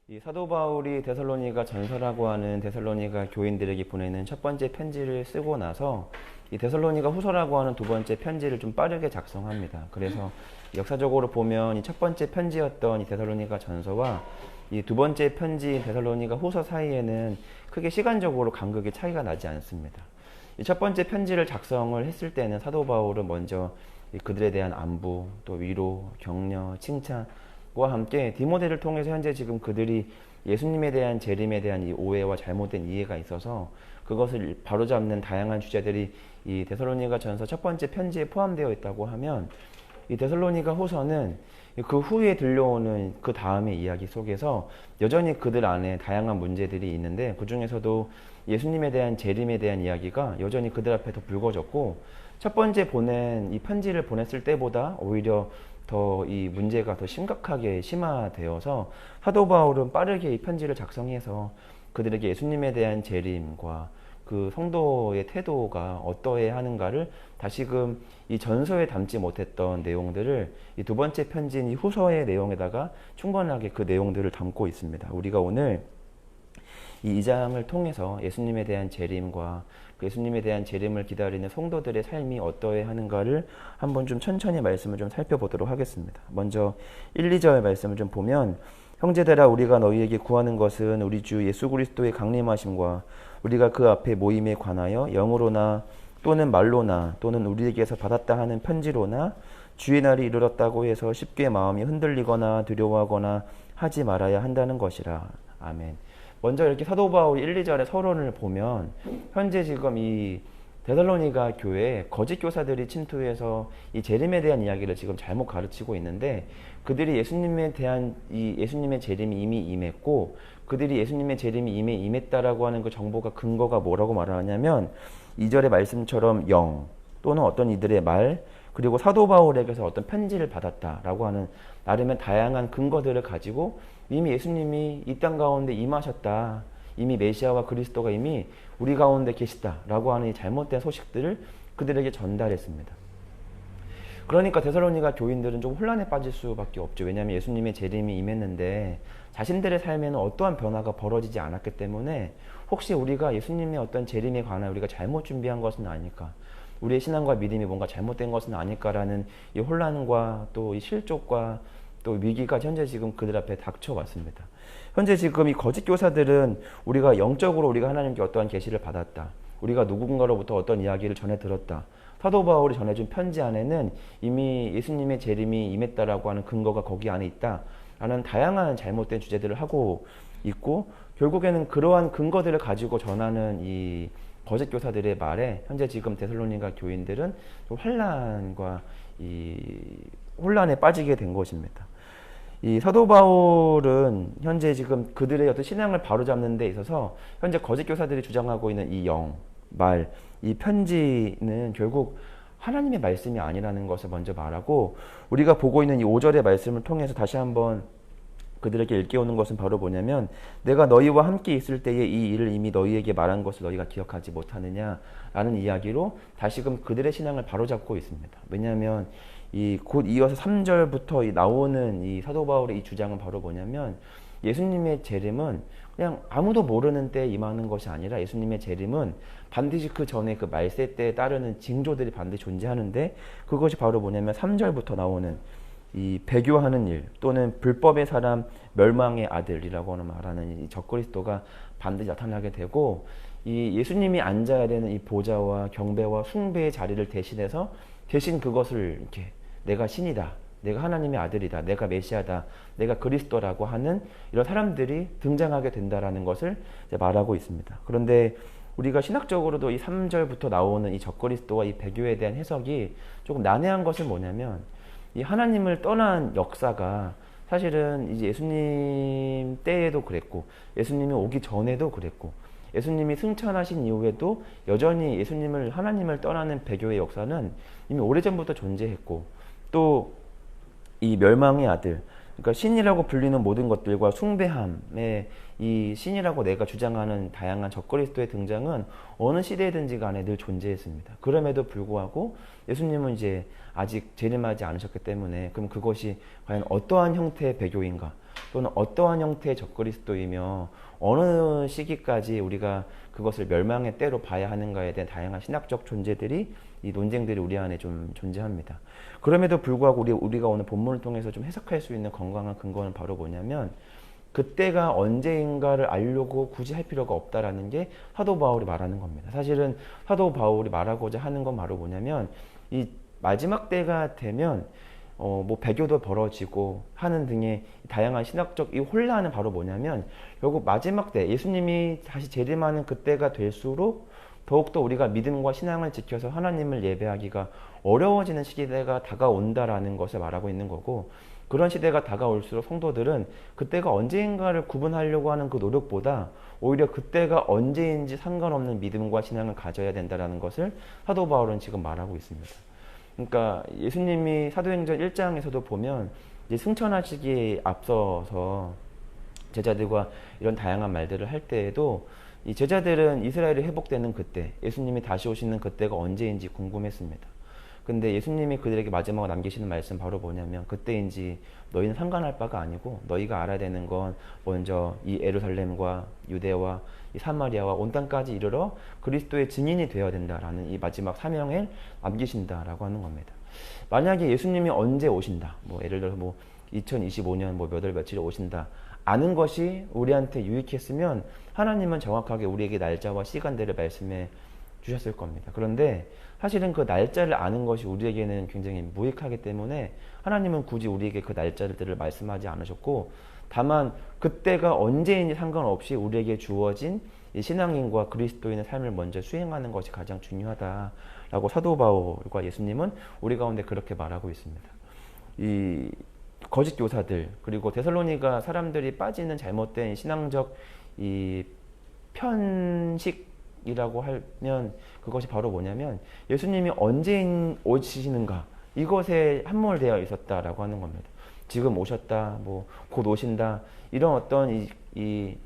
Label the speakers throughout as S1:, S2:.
S1: 이 사도 바울이 데살로니가 전서라고 하는 데살로니가 교인들에게 보내는 첫 번째 편지를 쓰고 나서 이 데살로니가 후서라고 하는 두 번째 편지를 좀 빠르게 작성합니다. 그래서 역사적으로 보면 이 첫 번째 편지였던 이 데살로니가 전서와 이 두 번째 편지 데살로니가 후서 사이에는 크게 시간적으로 간극의 차이가 나지 않습니다. 이 첫 번째 편지를 작성을 했을 때는 사도 바울은 먼저 그들에 대한 안부, 또 위로, 격려, 칭찬과 함께 디모데를 통해서 현재 지금 그들이 예수님에 대한 재림에 대한 이 오해와 잘못된 이해가 있어서 그것을 바로잡는 다양한 주제들이 이 데살로니가 전서 첫 번째 편지에 포함되어 있다고 하면, 이 데살로니가 후서는 그 후에 들려오는 그 다음의 이야기 속에서 여전히 그들 안에 다양한 문제들이 있는데, 그 중에서도 예수님에 대한 재림에 대한 이야기가 여전히 그들 앞에 더 불거졌고, 첫 번째 보낸 이 편지를 보냈을 때보다 오히려 더 이 문제가 더 심각하게 심화되어서 사도 바울은 빠르게 이 편지를 작성해서 그들에게 예수님에 대한 재림과 그 성도의 태도가 어떠해야 하는가를 다시금 이 전서에 담지 못했던 내용들을 이 두 번째 편지인 이 후서의 내용에다가 충분하게 그 내용들을 담고 있습니다. 우리가 오늘 이 2장을 통해서 예수님에 대한 재림과 그 예수님에 대한 재림을 기다리는 성도들의 삶이 어떠해야 하는가를 한번 좀 천천히 말씀을 좀 살펴보도록 하겠습니다. 먼저 1, 2절 말씀을 좀 보면, 형제들아 우리가 너희에게 구하는 것은 우리 주 예수 그리스도의 강림하심과 우리가 그 앞에 모임에 관하여 영으로나 또는 말로나 또는 우리에게서 받았다 하는 편지로나 주의 날이 이르렀다고 해서 쉽게 마음이 흔들리거나 두려워하거나 하지 말아야 한다는 것이라. 아멘. 먼저 이렇게 사도 바울 1, 2절의 서론을 보면, 현재 지금 이 데살로니가 교회에 거짓 교사들이 침투해서 이 재림에 대한 이야기를 지금 잘못 가르치고 있는데, 그들이 예수님에 대한 이 예수님의 재림이 이미 임했고, 그들이 예수님의 재림이 이미 임했다라고 하는 그 정보가 근거가 뭐라고 말하냐면 2절의 말씀처럼 영 또는 어떤 이들의 말, 그리고 사도 바울에게서 어떤 편지를 받았다라고 하는 나름의 다양한 근거들을 가지고 이미 예수님이 이 땅 가운데 임하셨다, 이미 메시아와 그리스도가 이미 우리 가운데 계시다라고 하는 이 잘못된 소식들을 그들에게 전달했습니다. 그러니까 데살로니가 교인들은 좀 혼란에 빠질 수밖에 없죠. 왜냐하면 예수님의 재림이 임했는데 자신들의 삶에는 어떠한 변화가 벌어지지 않았기 때문에 혹시 우리가 예수님의 어떤 재림에 관한 우리가 잘못 준비한 것은 아닐까, 우리의 신앙과 믿음이 뭔가 잘못된 것은 아닐까라는 이 혼란과 또 이 실족과 또 위기가 현재 지금 그들 앞에 닥쳐왔습니다. 현재 지금 이 거짓 교사들은 우리가 영적으로 우리가 하나님께 어떠한 계시를 받았다, 우리가 누군가로부터 어떤 이야기를 전해 들었다, 사도 바울이 전해준 편지 안에는 이미 예수님의 재림이 임했다라고 하는 근거가 거기 안에 있다라는 다양한 잘못된 주제들을 하고 있고, 결국에는 그러한 근거들을 가지고 전하는 이 거짓 교사들의 말에 현재 지금 데살로니가 교인들은 좀 환란과 이 혼란에 빠지게 된 것입니다. 이 사도 바울은 현재 지금 그들의 어떤 신앙을 바로잡는 데 있어서 현재 거짓 교사들이 주장하고 있는 이 영, 말, 이 편지는 결국 하나님의 말씀이 아니라는 것을 먼저 말하고, 우리가 보고 있는 이 5절의 말씀을 통해서 다시 한번 그들에게 일깨우는 것은 바로 뭐냐면, 내가 너희와 함께 있을 때에 이 일을 이미 너희에게 말한 것을 너희가 기억하지 못하느냐라는 이야기로 다시금 그들의 신앙을 바로잡고 있습니다. 왜냐하면 이 곧 이어서 3절부터 나오는 이 사도 바울의 이 주장은 바로 뭐냐면, 예수님의 재림은 그냥 아무도 모르는 때에 임하는 것이 아니라 예수님의 재림은 반드시 그 전에 그 말세 때에 따르는 징조들이 반드시 존재하는데, 그것이 바로 뭐냐면 3절부터 나오는 이 배교하는 일 또는 불법의 사람 멸망의 아들이라고 말하는 이 적그리스도가 반드시 나타나게 되고, 이 예수님이 앉아야 되는 이 보좌와 경배와 숭배의 자리를 대신해서 대신 그것을 이렇게 내가 신이다, 내가 하나님의 아들이다, 내가 메시아다, 내가 그리스도라고 하는 이런 사람들이 등장하게 된다라는 것을 말하고 있습니다. 그런데 우리가 신학적으로도 이 3절부터 나오는 이 적그리스도와 이 배교에 대한 해석이 조금 난해한 것은 뭐냐면, 이 하나님을 떠난 역사가 사실은 이제 예수님 때에도 그랬고, 예수님이 오기 전에도 그랬고, 예수님이 승천하신 이후에도 여전히 예수님을, 하나님을 떠나는 배교의 역사는 이미 오래전부터 존재했고, 또 이 멸망의 아들, 그러니까 신이라고 불리는 모든 것들과 숭배함의 이 신이라고 내가 주장하는 다양한 적그리스도의 등장은 어느 시대든지 간에 늘 존재했습니다. 그럼에도 불구하고 예수님은 이제 아직 재림하지 않으셨기 때문에 그럼 그것이 과연 어떠한 형태의 배교인가 또는 어떠한 형태의 적그리스도이며 어느 시기까지 우리가 그것을 멸망의 때로 봐야 하는가에 대한 다양한 신학적 존재들이 이 논쟁들이 우리 안에 좀 존재합니다. 그럼에도 불구하고 우리가 오늘 본문을 통해서 좀 해석할 수 있는 건강한 근거는 바로 뭐냐면 그때가 언제인가를 알려고 굳이 할 필요가 없다라는 게 사도 바울이 말하는 겁니다. 사실은 사도 바울이 말하고자 하는 건 바로 뭐냐면 이 마지막 때가 되면 뭐 배교도 벌어지고 하는 등의 다양한 신학적 이 혼란은 바로 뭐냐면 결국 마지막 때 예수님이 다시 재림하는 그때가 될수록 더욱더 우리가 믿음과 신앙을 지켜서 하나님을 예배하기가 어려워지는 시기가 다가온다라는 것을 말하고 있는 거고 그런 시대가 다가올수록 성도들은 그때가 언제인가를 구분하려고 하는 그 노력보다 오히려 그때가 언제인지 상관없는 믿음과 신앙을 가져야 된다는 것을 사도 바울은 지금 말하고 있습니다. 그러니까 예수님이 사도행전 1장에서도 보면 이제 승천하시기에 앞서서 제자들과 이런 다양한 말들을 할 때에도 이 제자들은 이스라엘이 회복되는 그때, 예수님이 다시 오시는 그때가 언제인지 궁금했습니다. 근데 예수님이 그들에게 마지막으로 남기시는 말씀 바로 뭐냐면 그때인지 너희는 상관할 바가 아니고 너희가 알아야 되는 건 먼저 이 예루살렘과 유대와 이 사마리아와 온 땅까지 이르러 그리스도의 증인이 되어야 된다라는 이 마지막 사명을 남기신다라고 하는 겁니다. 만약에 예수님이 언제 오신다, 뭐 예를 들어서 뭐 2025년 뭐 몇 월 며칠에 오신다 아는 것이 우리한테 유익했으면 하나님은 정확하게 우리에게 날짜와 시간들을 말씀해 주셨을 겁니다. 그런데 사실은 그 날짜를 아는 것이 우리에게는 굉장히 무익하기 때문에 하나님은 굳이 우리에게 그 날짜들을 말씀하지 않으셨고 다만 그때가 언제인지 상관없이 우리에게 주어진 이 신앙인과 그리스도인의 삶을 먼저 수행하는 것이 가장 중요하다라고 사도 바울과 예수님은 우리 가운데 그렇게 말하고 있습니다. 이 거짓 교사들 그리고 데살로니가 사람들이 빠지는 잘못된 신앙적 이 편식이라고 하면 그것이 바로 뭐냐면 예수님이 언제 오시는가 이것에 함몰되어 있었다라고 하는 겁니다. 지금 오셨다, 뭐 곧 오신다 이런 어떤 이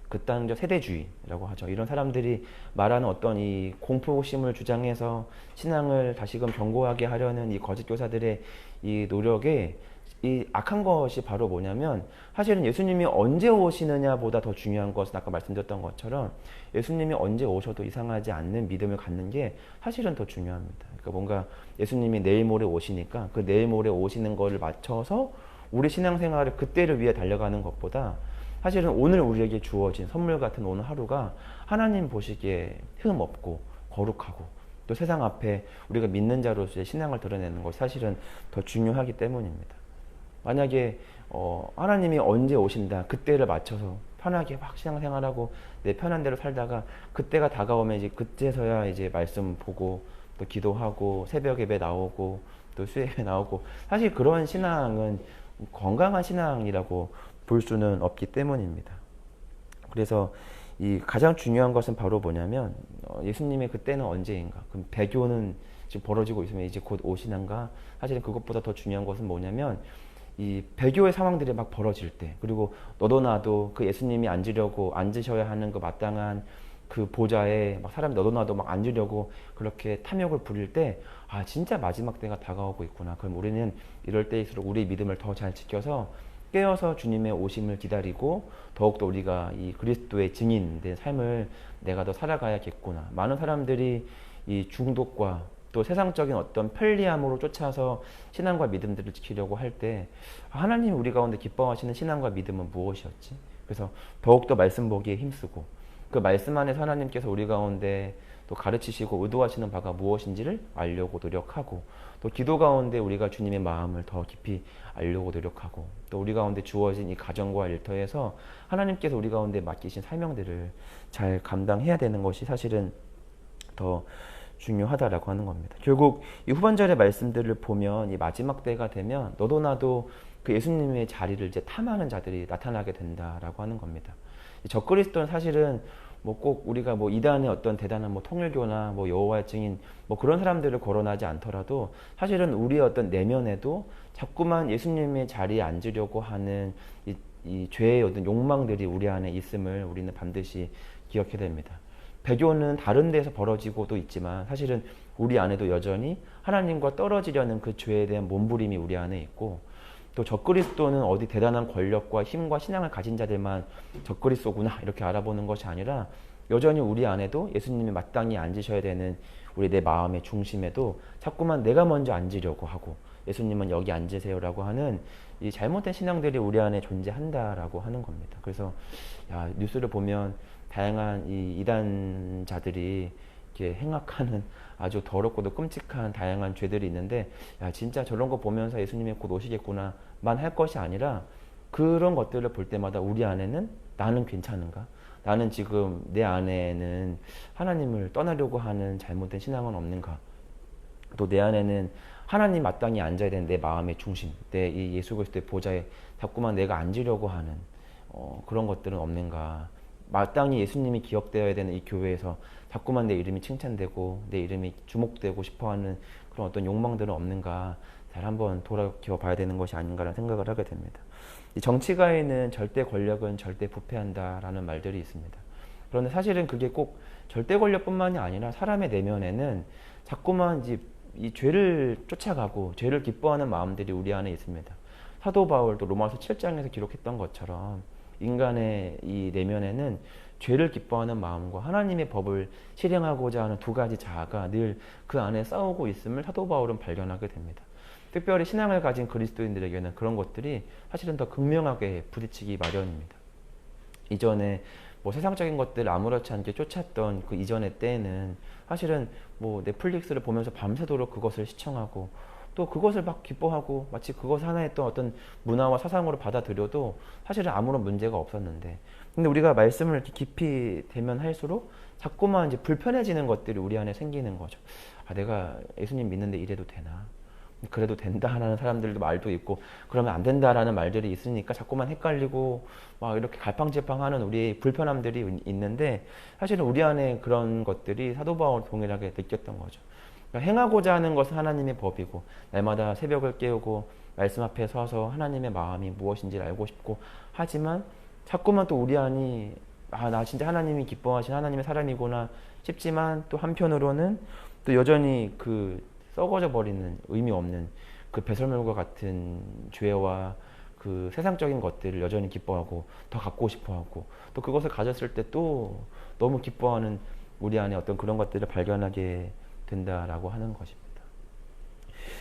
S1: 극단적 세대주의라고 하죠. 이런 사람들이 말하는 어떤 이 공포심을 주장해서 신앙을 다시금 견고하게 하려는 이 거짓 교사들의 이 노력에 이 악한 것이 바로 뭐냐면 사실은 예수님이 언제 오시느냐보다 더 중요한 것은 아까 말씀드렸던 것처럼 예수님이 언제 오셔도 이상하지 않는 믿음을 갖는 게 사실은 더 중요합니다. 그러니까 뭔가 예수님이 내일 모레 오시니까 그 내일 모레 오시는 거를 맞춰서 우리 신앙생활을 그때를 위해 달려가는 것보다 사실은 오늘 우리에게 주어진 선물 같은 오늘 하루가 하나님 보시기에 흠 없고 거룩하고 또 세상 앞에 우리가 믿는 자로서의 신앙을 드러내는 것이 사실은 더 중요하기 때문입니다. 만약에 하나님이 언제 오신다 그때를 맞춰서 편하게 막 신앙생활하고 내 편한 대로 살다가 그때가 다가오면 이제 그때서야 이제 말씀 보고 또 기도하고 새벽 예배 나오고 또 수요 예배 나오고 사실 그런 신앙은 건강한 신앙이라고 볼 수는 없기 때문입니다. 그래서 이 가장 중요한 것은 바로 뭐냐면 예수님의 그때는 언제인가 그럼 배교는 지금 벌어지고 있으면 이제 곧 오시는가 사실은 그것보다 더 중요한 것은 뭐냐면 이 배교의 상황들이 막 벌어질 때 그리고 너도 나도 그 예수님이 앉으셔야 하는 그 마땅한 그 보좌에 막 사람이 너도 나도 막 앉으려고 그렇게 탐욕을 부릴 때 아 진짜 마지막 때가 다가오고 있구나. 그럼 우리는 이럴 때일수록 우리의 믿음을 더 잘 지켜서 깨어서 주님의 오심을 기다리고 더욱더 우리가 이 그리스도의 증인된 삶을 내가 더 살아가야겠구나. 많은 사람들이 이 중독과 또 세상적인 어떤 편리함으로 쫓아서 신앙과 믿음들을 지키려고 할 때 하나님이 우리 가운데 기뻐하시는 신앙과 믿음은 무엇이었지? 그래서 더욱더 말씀 보기에 힘쓰고 그 말씀 안에서 하나님께서 우리 가운데 또 가르치시고 의도하시는 바가 무엇인지를 알려고 노력하고 또 기도 가운데 우리가 주님의 마음을 더 깊이 알려고 노력하고 또 우리 가운데 주어진 이 가정과 일터에서 하나님께서 우리 가운데 맡기신 사명들을 잘 감당해야 되는 것이 사실은 더 중요하다라고 하는 겁니다. 결국 이 후반절의 말씀들을 보면 이 마지막 때가 되면 너도 나도 그 예수님의 자리를 이제 탐하는 자들이 나타나게 된다라고 하는 겁니다. 적그리스도는 사실은 뭐 꼭 우리가 뭐 이단의 어떤 대단한 뭐 통일교나 뭐 여호와의 증인 뭐 그런 사람들을 거론하지 않더라도 사실은 우리의 어떤 내면에도 자꾸만 예수님의 자리에 앉으려고 하는 이 죄의 어떤 욕망들이 우리 안에 있음을 우리는 반드시 기억해야 됩니다. 배교는 다른 데서 벌어지고도 있지만 사실은 우리 안에도 여전히 하나님과 떨어지려는 그 죄에 대한 몸부림이 우리 안에 있고, 또 적그리스도는 어디 대단한 권력과 힘과 신앙을 가진 자들만 적그리스도구나 이렇게 알아보는 것이 아니라 여전히 우리 안에도 예수님이 마땅히 앉으셔야 되는 우리 내 마음의 중심에도 자꾸만 내가 먼저 앉으려고 하고 예수님은 여기 앉으세요라고 하는 이 잘못된 신앙들이 우리 안에 존재한다라고 하는 겁니다. 그래서 뉴스를 보면 다양한 이 이단자들이 이렇게 행악하는 아주 더럽고도 끔찍한 다양한 죄들이 있는데, 진짜 저런 거 보면서 예수님이 곧 오시겠구나만 할 것이 아니라 그런 것들을 볼 때마다 우리 안에는 나는 괜찮은가? 나는 지금 내 안에는 하나님을 떠나려고 하는 잘못된 신앙은 없는가? 또 내 안에는 하나님 마땅히 앉아야 되는 내 마음의 중심, 내 이 예수 그리스도의 보좌에 자꾸만 내가 앉으려고 하는 그런 것들은 없는가? 마땅히 예수님이 기억되어야 되는 이 교회에서 자꾸만 내 이름이 칭찬되고 내 이름이 주목되고 싶어하는 그런 어떤 욕망들은 없는가, 잘 한번 돌아켜 봐야 되는 것이 아닌가라는 생각을 하게 됩니다. 이 정치가에는 절대 권력은 절대 부패한다라는 말들이 있습니다. 그런데 사실은 그게 꼭 절대 권력뿐만이 아니라 사람의 내면에는 자꾸만 이제 이 죄를 쫓아가고 죄를 기뻐하는 마음들이 우리 안에 있습니다. 사도 바울도 로마서 7장에서 기록했던 것처럼 인간의 이 내면에는 죄를 기뻐하는 마음과 하나님의 법을 실행하고자 하는 두 가지 자아가 늘 그 안에 싸우고 있음을 사도 바울은 발견하게 됩니다. 특별히 신앙을 가진 그리스도인들에게는 그런 것들이 사실은 더 극명하게 부딪히기 마련입니다. 이전에 뭐 세상적인 것들 아무렇지 않게 쫓았던 그 이전의 때에는 사실은 뭐 넷플릭스를 보면서 밤새도록 그것을 시청하고 또 그것을 막 기뻐하고 마치 그것 하나의 또 어떤 문화와 사상으로 받아들여도 사실은 아무런 문제가 없었는데, 근데 우리가 말씀을 이렇게 깊이 대면할수록 자꾸만 이제 불편해지는 것들이 우리 안에 생기는 거죠. 내가 예수님 믿는데 이래도 되나? 그래도 된다라는 사람들도 말도 있고 그러면 안 된다라는 말들이 있으니까 자꾸만 헷갈리고 막 이렇게 갈팡질팡하는 우리의 불편함들이 있는데, 사실은 우리 안에 그런 것들이 사도 바울 동일하게 느꼈던 거죠. 그러니까 행하고자 하는 것은 하나님의 법이고 날마다 새벽을 깨우고 말씀 앞에 서서 하나님의 마음이 무엇인지를 알고 싶고 하지만 자꾸만 또 우리 안이 나 진짜 하나님이 기뻐하신 하나님의 사람이구나 싶지만 또 한편으로는 또 여전히 그 썩어져 버리는 의미 없는 그 배설물과 같은 죄와 그 세상적인 것들을 여전히 기뻐하고 더 갖고 싶어하고 또 그것을 가졌을 때 또 너무 기뻐하는 우리 안에 어떤 그런 것들을 발견하게 된다라고 하는 것입니다.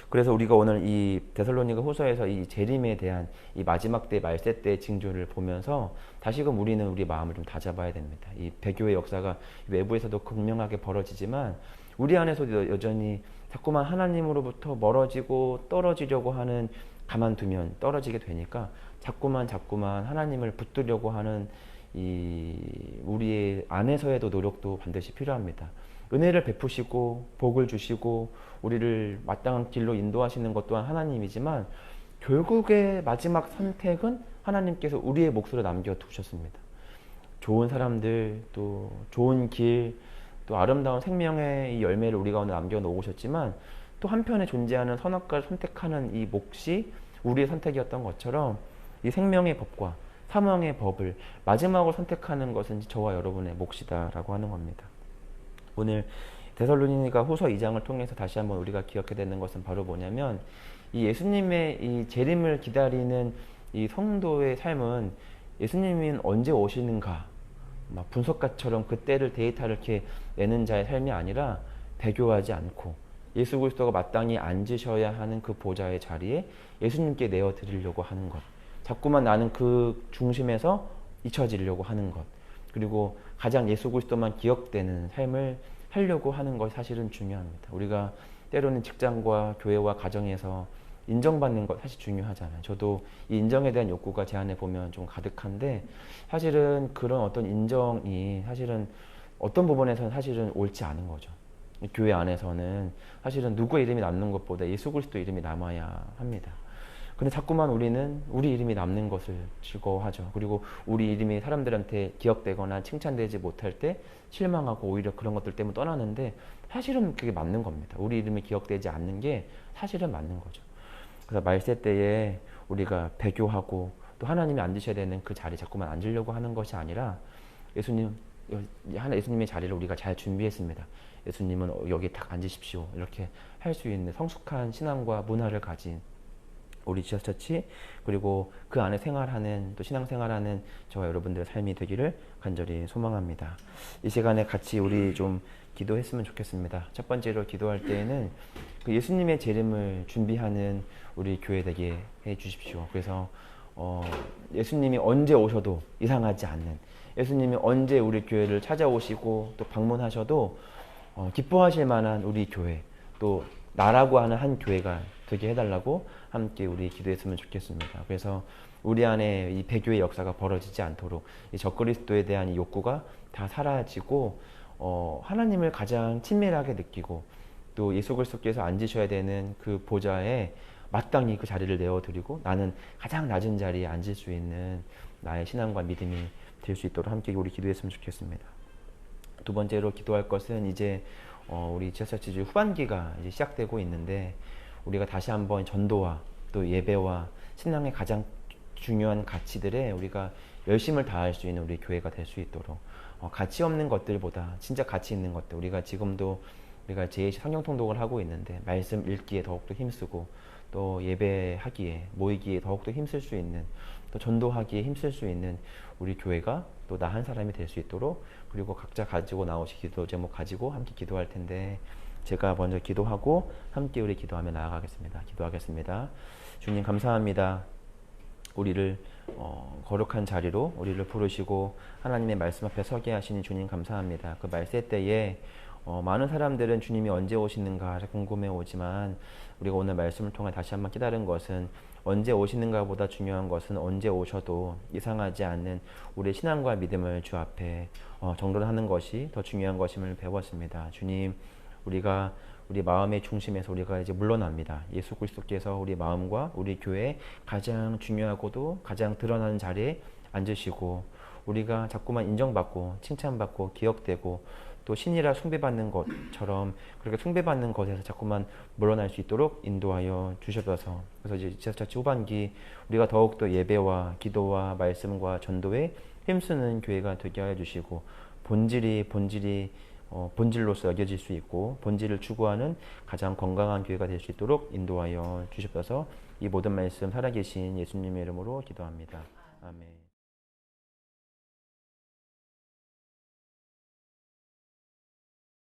S1: 그래서 우리가 오늘 이 데살로니가 후서에서 이 재림에 대한 이 마지막 때 말세 때의 징조를 보면서 다시금 우리는 우리 마음을 좀 다잡아야 됩니다. 이 배교의 역사가 외부에서도 극명하게 벌어지지만 우리 안에서도 여전히 자꾸만 하나님으로부터 멀어지고 떨어지려고 하는, 가만두면 떨어지게 되니까 자꾸만 하나님을 붙들려고 하는 이 우리의 안에서의도 노력도 반드시 필요합니다. 은혜를 베푸시고 복을 주시고 우리를 마땅한 길로 인도하시는 것 또한 하나님이지만 결국의 마지막 선택은 하나님께서 우리의 몫으로 남겨두셨습니다. 좋은 사람들, 또 좋은 길, 또 아름다운 생명의 이 열매를 우리 가운데 남겨놓으셨지만 또 한편에 존재하는 선악과를 선택하는 이 몫이 우리의 선택이었던 것처럼 이 생명의 법과 사망의 법을 마지막으로 선택하는 것은 저와 여러분의 몫이다라고 하는 겁니다. 오늘 데살로니가 후서 2장을 통해서 다시 한번 우리가 기억해야 되는 것은 바로 뭐냐면 이 예수님의 이 재림을 기다리는 이 성도의 삶은 예수님이 언제 오시는가 막 분석가처럼 그 때를 데이터를 이렇게 내는 자의 삶이 아니라 배교하지 않고 예수 그리스도가 마땅히 앉으셔야 하는 그 보좌의 자리에 예수님께 내어드리려고 하는 것, 자꾸만 나는 그 중심에서 잊혀지려고 하는 것, 그리고 가장 예수 그리스도만 기억되는 삶을 하려고 하는 것이 사실은 중요합니다. 우리가 때로는 직장과 교회와 가정에서 인정받는 것 사실 중요하잖아요. 저도 이 인정에 대한 욕구가 제 안에 보면 좀 가득한데 사실은 그런 어떤 인정이 사실은 어떤 부분에서는 사실은 옳지 않은 거죠. 교회 안에서는 사실은 누구의 이름이 남는 것보다 예수 그리스도 이름이 남아야 합니다. 근데 자꾸만 우리는 우리 이름이 남는 것을 즐거워하죠. 그리고 우리 이름이 사람들한테 기억되거나 칭찬되지 못할 때 실망하고 오히려 그런 것들 때문에 떠나는데, 사실은 그게 맞는 겁니다. 우리 이름이 기억되지 않는 게 사실은 맞는 거죠. 그래서 말세 때에 우리가 배교하고 또 하나님이 앉으셔야 되는 그 자리에 자꾸만 앉으려고 하는 것이 아니라, 예수님의 자리를 우리가 잘 준비했습니다. 예수님은 여기 딱 앉으십시오. 이렇게 할 수 있는 성숙한 신앙과 문화를 가진 우리 지저스처치, 그리고 그 안에 생활하는, 또 신앙생활하는 저와 여러분들의 삶이 되기를 간절히 소망합니다. 이 시간에 같이 우리 좀 기도했으면 좋겠습니다. 첫 번째로 기도할 때에는 그 예수님의 재림을 준비하는 우리 교회 되게 해 주십시오. 그래서 예수님이 언제 오셔도 이상하지 않는, 예수님이 언제 우리 교회를 찾아오시고 또 방문하셔도 기뻐하실 만한 우리 교회, 또 나라고 하는 한 교회가 되게 해달라고 함께 우리 기도했으면 좋겠습니다. 그래서 우리 안에 이 배교의 역사가 벌어지지 않도록 이 적그리스도에 대한 이 욕구가 다 사라지고 하나님을 가장 친밀하게 느끼고, 또 예수 그리스도께서 앉으셔야 되는 그 보좌에 마땅히 그 자리를 내어드리고 나는 가장 낮은 자리에 앉을 수 있는 나의 신앙과 믿음이 될 수 있도록 함께 우리 기도했으면 좋겠습니다. 두 번째로 기도할 것은 이제 우리 지하철지주 후반기가 이제 시작되고 있는데, 우리가 다시 한번 전도와 또 예배와 신앙의 가장 중요한 가치들에 우리가 열심을 다할 수 있는 우리 교회가 될 수 있도록, 가치 없는 것들보다 진짜 가치 있는 것들, 우리가 지금도 우리가 제2시 성경 통독을 하고 있는데 말씀 읽기에 더욱더 힘쓰고, 또 예배하기에 모이기에 더욱더 힘쓸 수 있는, 또 전도하기에 힘쓸 수 있는 우리 교회가 또 나 한 사람이 될 수 있도록, 그리고 각자 가지고 나오신 기도 제목 가지고 함께 기도할 텐데, 제가 먼저 기도하고 함께 우리 기도하며 나아가겠습니다. 기도하겠습니다. 주님 감사합니다. 우리를 거룩한 자리로 우리를 부르시고 하나님의 말씀 앞에 서게 하시니 주님 감사합니다. 그 말세 때에 많은 사람들은 주님이 언제 오시는가 궁금해 오지만, 우리가 오늘 말씀을 통해 다시 한번 깨달은 것은 언제 오시는가 보다 중요한 것은 언제 오셔도 이상하지 않는 우리의 신앙과 믿음을 주 앞에 정돈하는 것이 더 중요한 것임을 배웠습니다. 주님, 우리가 우리 마음의 중심에서 우리가 이제 물러납니다. 예수 그리스도께서 우리 마음과 우리 교회에 가장 중요하고도 가장 드러나는 자리에 앉으시고, 우리가 자꾸만 인정받고 칭찬받고 기억되고 또 신이라 숭배받는 것처럼 그렇게 숭배받는 것에서 자꾸만 물러날 수 있도록 인도하여 주셔서, 그래서 이제 지하철 후반기 우리가 더욱더 예배와 기도와 말씀과 전도에 힘쓰는 교회가 되게 하여 주시고, 본질로서 여겨질 수 있고 본질을 추구하는 가장 건강한 교회가 될 수 있도록 인도하여 주셔서, 이 모든 말씀 살아계신 예수님의 이름으로 기도합니다. 아멘.